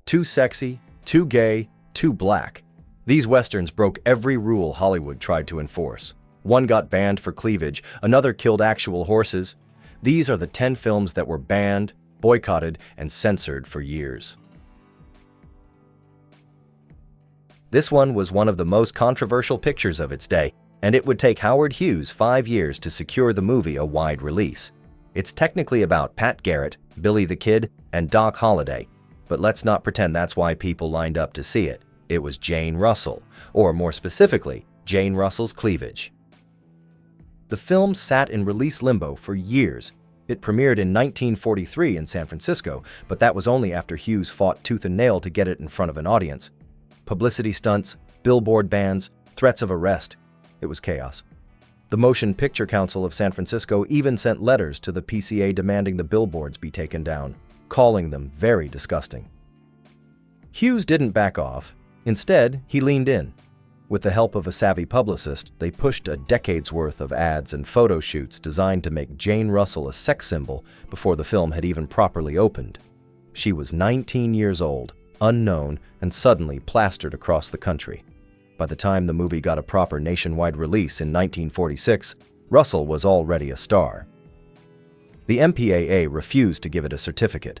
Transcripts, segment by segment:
Too sexy, too gay, too black. These westerns broke every rule Hollywood tried to enforce. One got banned for cleavage, another killed actual horses. These are the 10 films that were banned, boycotted, and censored for years. This one was one of the most controversial pictures of its day, and it would take Howard Hughes 5 years to secure the movie a wide release. It's technically about Pat Garrett, Billy the Kid, and Doc Holliday, but let's not pretend that's why people lined up to see it. It was Jane Russell, or more specifically, Jane Russell's cleavage. The film sat in release limbo for years. It premiered in 1943 in San Francisco, but that was only after Hughes fought tooth and nail to get it in front of an audience. Publicity stunts, billboard bans, threats of arrest. It was chaos. The Motion Picture Council of San Francisco even sent letters to the PCA demanding the billboards be taken down, calling them very disgusting. Hughes didn't back off. Instead, he leaned in. With the help of a savvy publicist, they pushed a decade's worth of ads and photo shoots designed to make Jane Russell a sex symbol before the film had even properly opened. She was 19 years old, unknown, and suddenly plastered across the country. By the time the movie got a proper nationwide release in 1946, Russell was already a star. The MPAA refused to give it a certificate.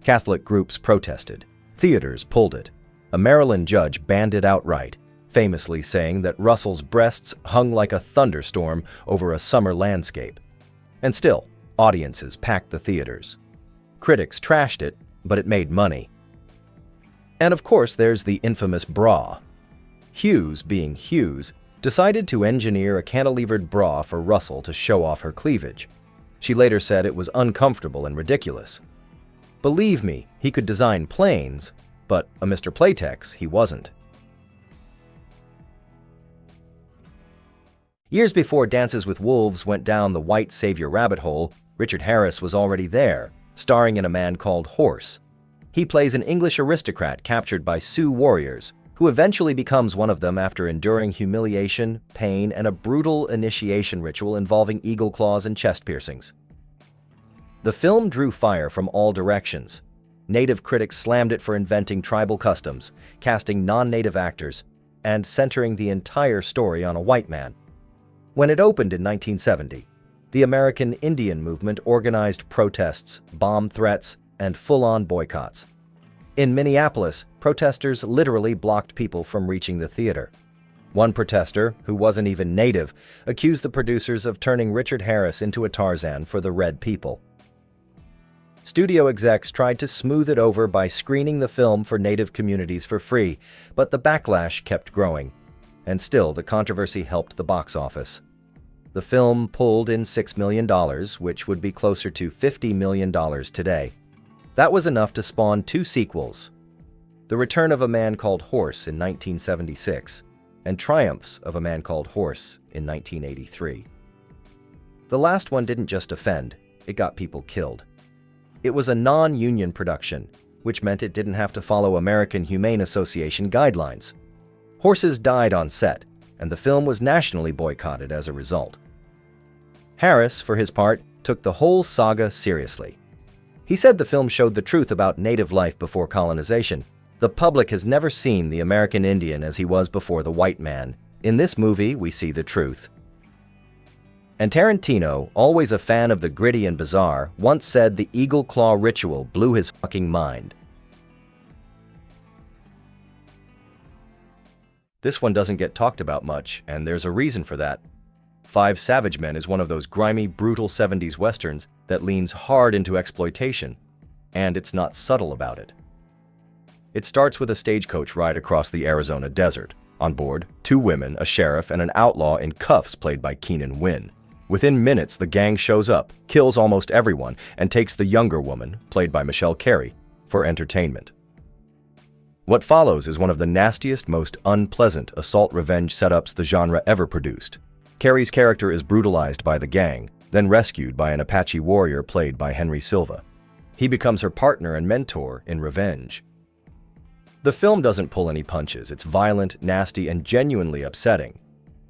Catholic groups protested. Theaters pulled it. A Maryland judge banned it outright, famously saying that Russell's breasts hung like a thunderstorm over a summer landscape. And still, audiences packed the theaters. Critics trashed it, but it made money. And of course, there's the infamous bra. Hughes, being Hughes, decided to engineer a cantilevered bra for Russell to show off her cleavage. She later said it was uncomfortable and ridiculous. Believe me, he could design planes, but a Mr. Playtex he wasn't. Years before Dances with Wolves went down the white savior rabbit hole, Richard Harris was already there, starring in A Man Called Horse. He plays an English aristocrat captured by Sioux warriors, who eventually becomes one of them after enduring humiliation, pain, and a brutal initiation ritual involving eagle claws and chest piercings. The film drew fire from all directions. Native critics slammed it for inventing tribal customs, casting non-native actors, and centering the entire story on a white man. When it opened in 1970, the American Indian movement organized protests, bomb threats, and full-on boycotts. In Minneapolis, protesters literally blocked people from reaching the theater. One protester, who wasn't even native, accused the producers of turning Richard Harris into a Tarzan for the red people. Studio execs tried to smooth it over by screening the film for native communities for free, but the backlash kept growing. And still, the controversy helped the box office. The film pulled in $6 million, which would be closer to $50 million today. That was enough to spawn 2 sequels, The Return of a Man Called Horse in 1976 and Triumphs of a Man Called Horse in 1983. The last one didn't just offend, it got people killed. It was a non-union production, which meant it didn't have to follow American Humane Association guidelines. Horses died on set, and the film was nationally boycotted as a result. Harris, for his part, took the whole saga seriously. He said the film showed the truth about native life before colonization. The public has never seen the American Indian as he was before the white man. In this movie, we see the truth. And Tarantino, always a fan of the gritty and bizarre, once said the eagle claw ritual blew his fucking mind. This one doesn't get talked about much, and there's a reason for that. Five Savage Men is one of those grimy, brutal 70s westerns that leans hard into exploitation, and it's not subtle about it. It starts with a stagecoach ride across the Arizona desert. On board, 2 women, a sheriff, and an outlaw in cuffs played by Keenan Wynn. Within minutes, the gang shows up, kills almost everyone, and takes the younger woman, played by Michelle Carey, for entertainment. What follows is one of the nastiest, most unpleasant assault revenge setups the genre ever produced. Carey's character is brutalized by the gang, then rescued by an Apache warrior played by Henry Silva. He becomes her partner and mentor in revenge. The film doesn't pull any punches. It's violent, nasty, and genuinely upsetting.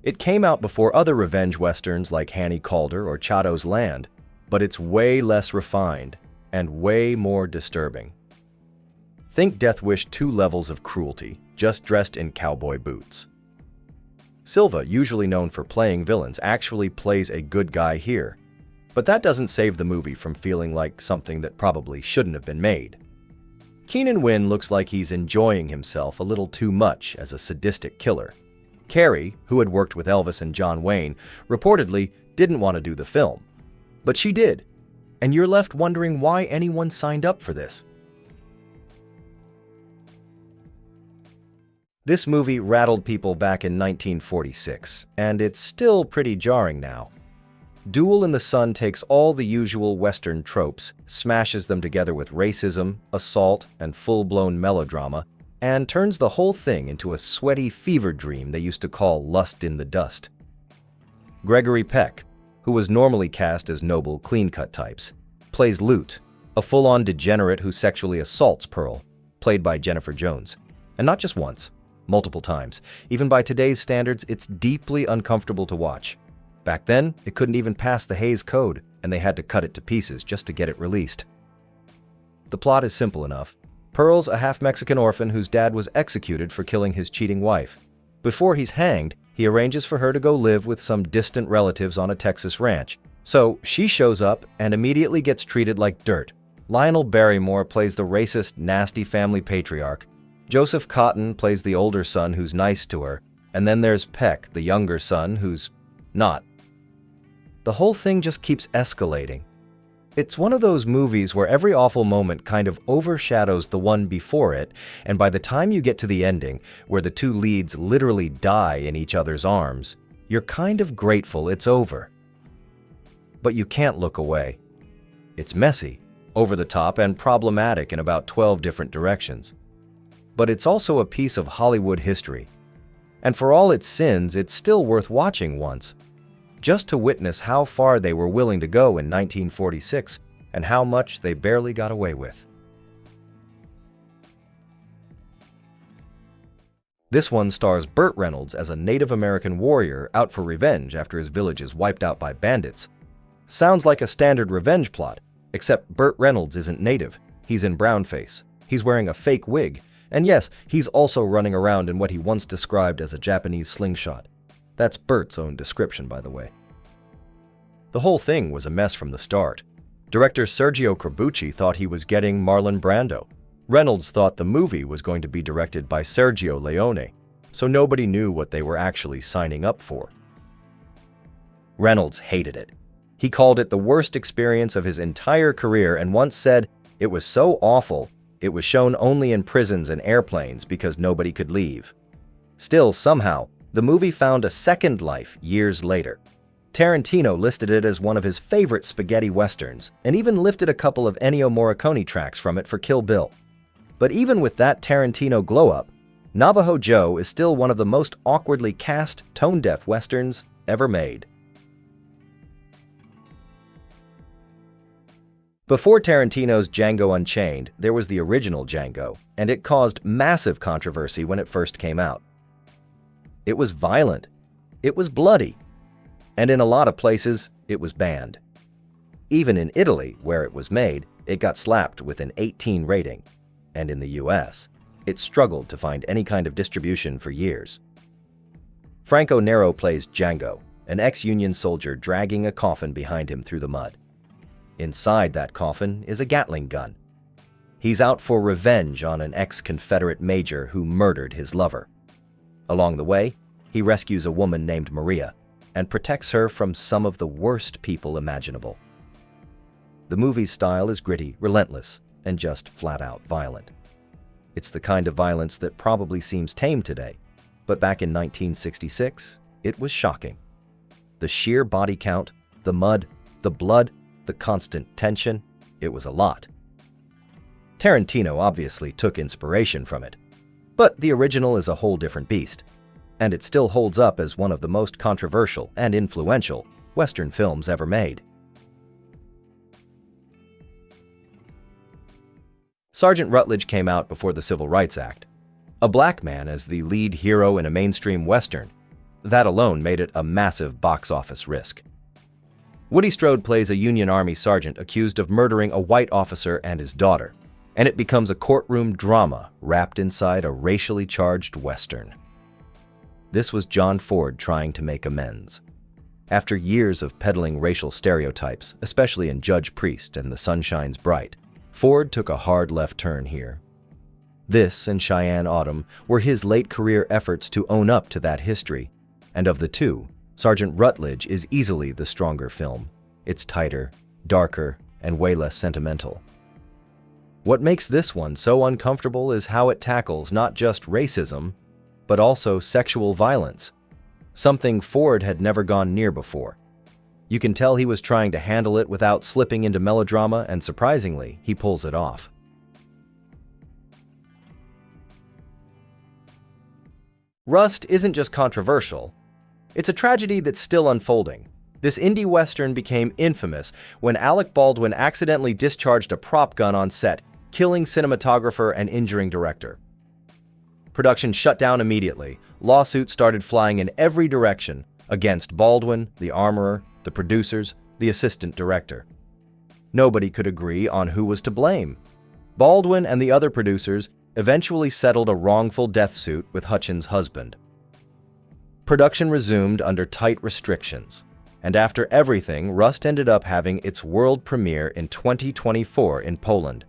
It came out before other revenge westerns like Hannie Calder or Chato's Land, but it's way less refined and way more disturbing. Think Death Wish 2 levels of cruelty, just dressed in cowboy boots. Silva, usually known for playing villains, actually plays a good guy here. But that doesn't save the movie from feeling like something that probably shouldn't have been made. Keenan Wynn looks like he's enjoying himself a little too much as a sadistic killer. Carrie, who had worked with Elvis and John Wayne, reportedly didn't want to do the film. But she did, and you're left wondering why anyone signed up for this. This movie rattled people back in 1946, and it's still pretty jarring now. Duel in the Sun takes all the usual Western tropes, smashes them together with racism, assault, and full-blown melodrama, and turns the whole thing into a sweaty fever dream they used to call Lust in the Dust. Gregory Peck, who was normally cast as noble, clean-cut types, plays Lute, a full-on degenerate who sexually assaults Pearl, played by Jennifer Jones. And not just once, multiple times. Even by today's standards, it's deeply uncomfortable to watch. Back then, it couldn't even pass the Hays Code, and they had to cut it to pieces just to get it released. The plot is simple enough. Pearl's a half-Mexican orphan whose dad was executed for killing his cheating wife. Before he's hanged, he arranges for her to go live with some distant relatives on a Texas ranch. So she shows up and immediately gets treated like dirt. Lionel Barrymore plays the racist, nasty family patriarch. Joseph Cotton plays the older son who's nice to her, and then there's Peck, the younger son, who's not. The whole thing just keeps escalating. It's one of those movies where every awful moment kind of overshadows the one before it, and by the time you get to the ending, where the two leads literally die in each other's arms, you're kind of grateful it's over. But you can't look away. It's messy, over the top, and problematic in about 12 different directions. But it's also a piece of Hollywood history. And for all its sins, it's still worth watching once, just to witness how far they were willing to go in 1946 and how much they barely got away with. This one stars Burt Reynolds as a Native American warrior out for revenge after his village is wiped out by bandits. Sounds like a standard revenge plot, except Burt Reynolds isn't native. He's in brownface. He's wearing a fake wig. And yes, he's also running around in what he once described as a Japanese slingshot. That's Burt's own description, by the way. The whole thing was a mess from the start. Director Sergio Corbucci thought he was getting Marlon Brando. Reynolds thought the movie was going to be directed by Sergio Leone, so nobody knew what they were actually signing up for. Reynolds hated it. He called it the worst experience of his entire career and once said it was so awful it was shown only in prisons and airplanes because nobody could leave. Still, somehow, the movie found a second life years later. Tarantino listed it as one of his favorite spaghetti westerns and even lifted a couple of Ennio Morricone tracks from it for Kill Bill. But even with that Tarantino glow-up, Navajo Joe is still one of the most awkwardly cast, tone-deaf westerns ever made. Before Tarantino's Django Unchained, there was the original Django, and it caused massive controversy when it first came out. It was violent, it was bloody, and in a lot of places, it was banned. Even in Italy, where it was made, it got slapped with an 18 rating, and in the US, it struggled to find any kind of distribution for years. Franco Nero plays Django, an ex-Union soldier dragging a coffin behind him through the mud. Inside that coffin is a Gatling gun. He's out for revenge on an ex-Confederate major who murdered his lover. Along the way, he rescues a woman named Maria and protects her from some of the worst people imaginable. The movie's style is gritty, relentless, and just flat-out violent. It's the kind of violence that probably seems tame today, but back in 1966, it was shocking. The sheer body count, the mud, the blood, the constant tension, it was a lot. Tarantino obviously took inspiration from it, but the original is a whole different beast, and it still holds up as one of the most controversial and influential Western films ever made. Sergeant Rutledge came out before the Civil Rights Act. A black man as the lead hero in a mainstream Western. That alone made it a massive box office risk. Woody Strode plays a Union Army sergeant accused of murdering a white officer and his daughter. and it becomes a courtroom drama wrapped inside a racially charged Western. This was John Ford trying to make amends. After years of peddling racial stereotypes, especially in Judge Priest and The Sun Shines Bright, Ford took a hard left turn here. This and Cheyenne Autumn were his late-career efforts to own up to that history, and of the two, Sergeant Rutledge is easily the stronger film. It's tighter, darker, and way less sentimental. What makes this one so uncomfortable is how it tackles not just racism, but also sexual violence, something Ford had never gone near before. You can tell he was trying to handle it without slipping into melodrama, and surprisingly, he pulls it off. Rust isn't just controversial, it's a tragedy that's still unfolding. This indie western became infamous when Alec Baldwin accidentally discharged a prop gun on set, killing cinematographer and injuring director. Production shut down immediately. Lawsuits started flying in every direction against Baldwin, the armorer, the producers, the assistant director. Nobody could agree on who was to blame. Baldwin and the other producers eventually settled a wrongful death suit with Hutchins' husband. Production resumed under tight restrictions, and after everything, Rust ended up having its world premiere in 2024 in Poland.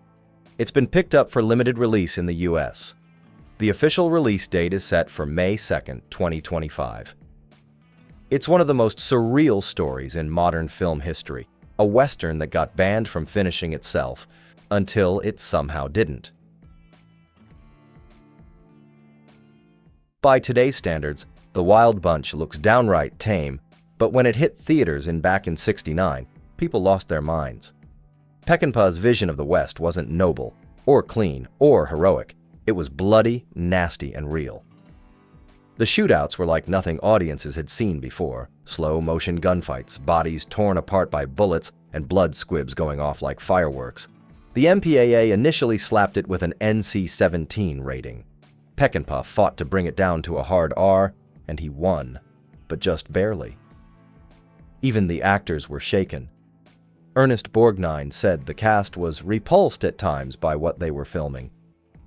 It's been picked up for limited release in the US. The official release date is set for May 2nd, 2025. It's one of the most surreal stories in modern film history, a Western that got banned from finishing itself, until it somehow didn't. By today's standards, The Wild Bunch looks downright tame, but when it hit theaters back in '69, people lost their minds. Peckinpah's vision of the West wasn't noble, or clean, or heroic. It was bloody, nasty, and real. The shootouts were like nothing audiences had seen before. Slow-motion gunfights, bodies torn apart by bullets, and blood squibs going off like fireworks. The MPAA initially slapped it with an NC-17 rating. Peckinpah fought to bring it down to a hard R, and he won, but just barely. Even the actors were shaken. Ernest Borgnine said the cast was repulsed at times by what they were filming,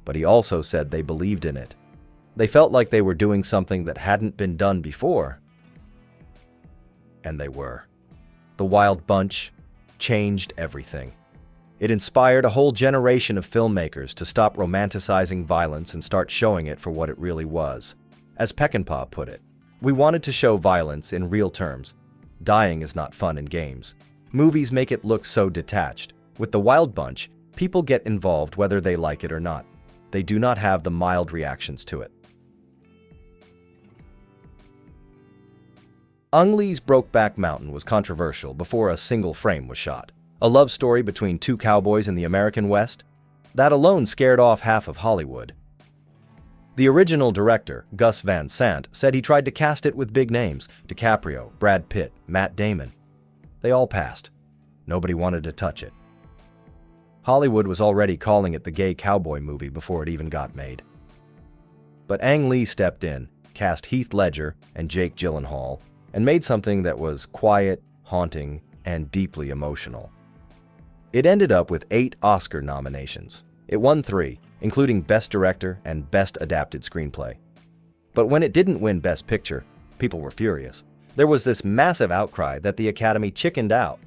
but he also said they believed in it. They felt like they were doing something that hadn't been done before. And they were. The Wild Bunch changed everything. It inspired a whole generation of filmmakers to stop romanticizing violence and start showing it for what it really was. As Peckinpah put it, we wanted to show violence in real terms. Dying is not fun in games. Movies make it look so detached. With The Wild Bunch, people get involved whether they like it or not. They do not have the mild reactions to it. Ang Lee's Brokeback Mountain was controversial before a single frame was shot. A love story between two cowboys in the American West? That alone scared off half of Hollywood. The original director, Gus Van Sant, said he tried to cast it with big names: DiCaprio, Brad Pitt, Matt Damon. They all passed. Nobody wanted to touch it. Hollywood was already calling it the gay cowboy movie before it even got made. But Ang Lee stepped in, cast Heath Ledger and Jake Gyllenhaal, and made something that was quiet, haunting, and deeply emotional. It ended up with 8 Oscar nominations. It won 3, including Best Director and Best Adapted Screenplay. But when it didn't win Best Picture, people were furious. There was this massive outcry that the Academy chickened out.